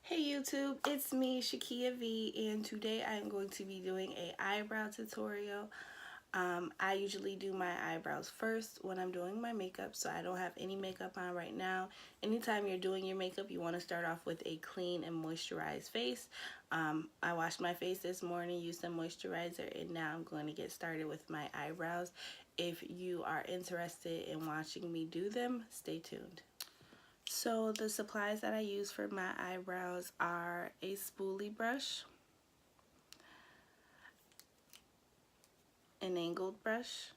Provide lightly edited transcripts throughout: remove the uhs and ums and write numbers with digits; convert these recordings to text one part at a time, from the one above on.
Hey YouTube, it's me Shakia V, and today I am going to be doing a eyebrow tutorial. I usually do my eyebrows first when I'm doing my makeup, so I don't have any makeup on right now. Anytime you're doing your makeup, you want to start off with a clean and moisturized face. I washed my face this morning, used some moisturizer, and now I'm going to get started with my eyebrows. If you are interested in watching me do them, stay tuned. So the supplies that I use for my eyebrows are a spoolie brush, an angled brush.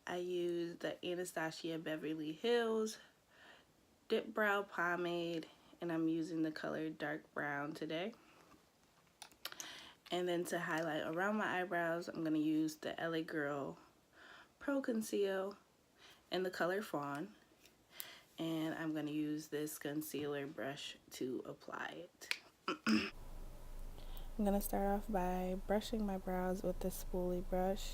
I use the ANASTASIA Beverly Hills Dipbrow pomade, and I'm using the color dark brown today. And then to highlight around my eyebrows, I'm going to use the LA Girl Pro Conceal in the color Fawn. And I'm going to use this concealer brush to apply it. I'm going to start off by brushing my brows with the spoolie brush.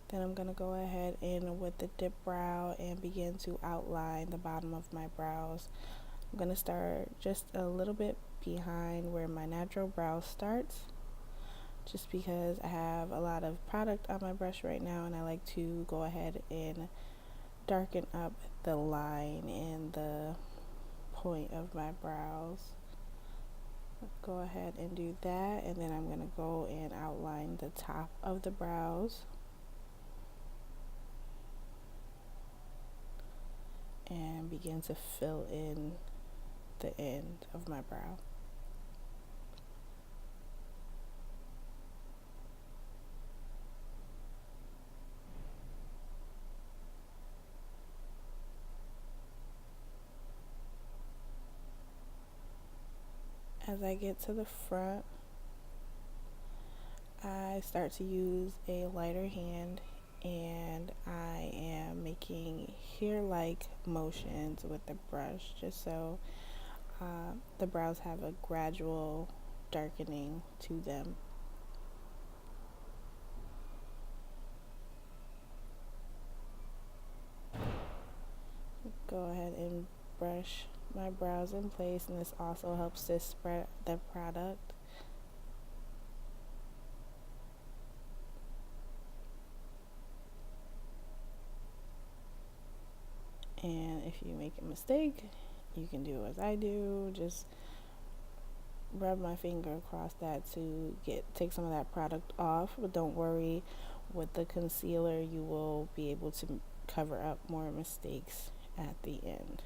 Then I'm going to go ahead in with the dip brow and begin to outline the bottom of my brows. I'm going to start just a little bit behind where my natural brow starts, just because I have a lot of product on my brush right now and I like to go ahead and darken up the line and the point of my brows. Go ahead and do that, and then I'm going to go and outline the top of the brows and begin to fill in the end of my brow. As I get to the front, I start to use a lighter hand and I am making hair-like motions with the brush, just so the brows have a gradual darkening to them. Go ahead and brush my brows in place, and this also helps to spread the product. And if you make a mistake, you can do as I do, just rub my finger across that to take some of that product off. But don't worry, with the concealer you will be able to cover up more mistakes at the end.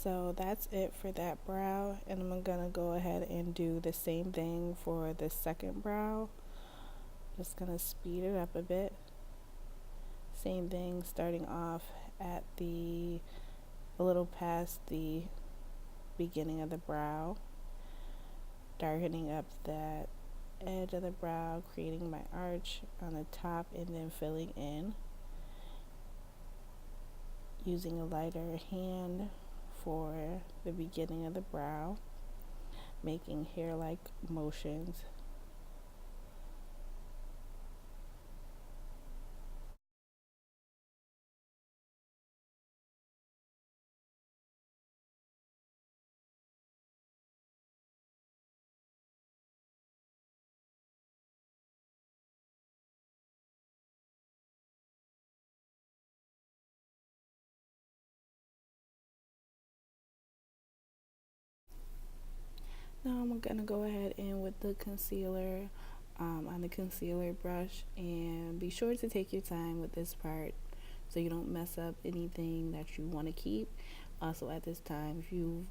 So that's it for that brow, and I'm gonna go ahead and do the same thing for the second brow. Just gonna speed it up a bit. Same thing, starting off at a little past the beginning of the brow, darkening up that edge of the brow, creating my arch on the top, and then filling in. Using a lighter hand for the beginning of the brow, making hair-like motions. Now I'm gonna go ahead and with the concealer on the concealer brush, and be sure to take your time with this part so you don't mess up anything that you want to keep. Also at this time, if you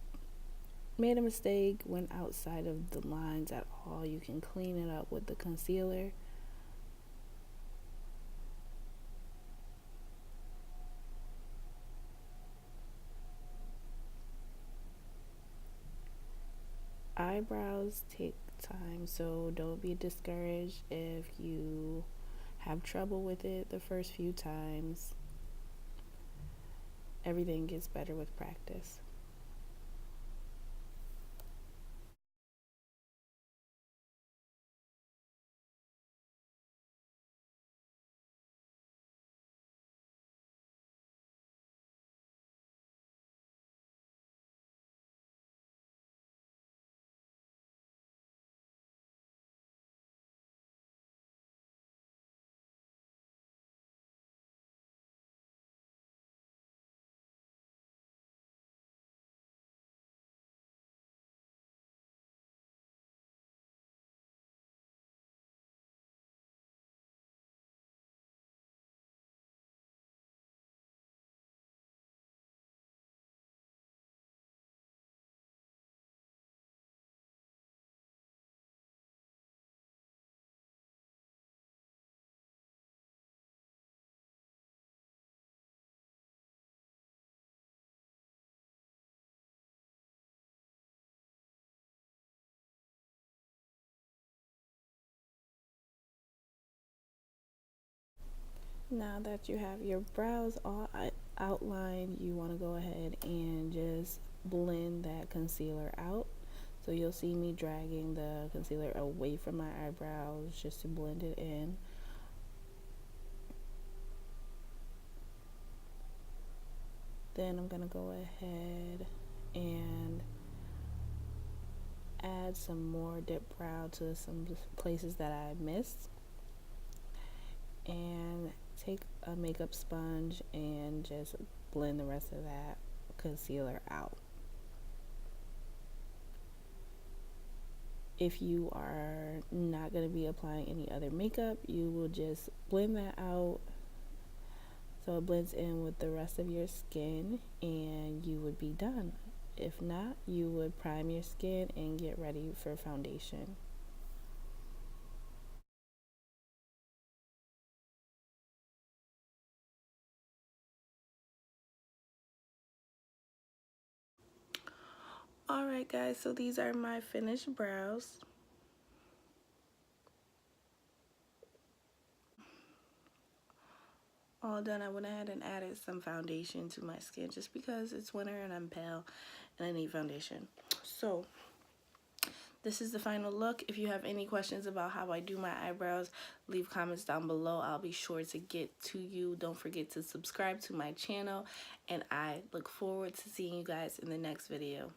made a mistake, went outside of the lines at all, you can clean it up with the concealer. Eyebrows take time, so don't be discouraged if you have trouble with it the first few times. Everything gets better with practice. Now that you have your brows all outlined, you want to go ahead and just blend that concealer out. So you'll see me dragging the concealer away from my eyebrows just to blend it in. Then I'm going to go ahead and add some more Dipbrow to some places that I missed. And take a makeup sponge and just blend the rest of that concealer out. If you are not going to be applying any other makeup, you will just blend that out so it blends in with the rest of your skin and you would be done. If not, you would prime your skin and get ready for foundation. Alright guys, so these are my finished brows. All done, I went ahead and added some foundation to my skin just because it's winter and I'm pale and I need foundation. So this is the final look. If you have any questions about how I do my eyebrows, leave comments down below. I'll be sure to get to you. Don't forget to subscribe to my channel, and I look forward to seeing you guys in the next video.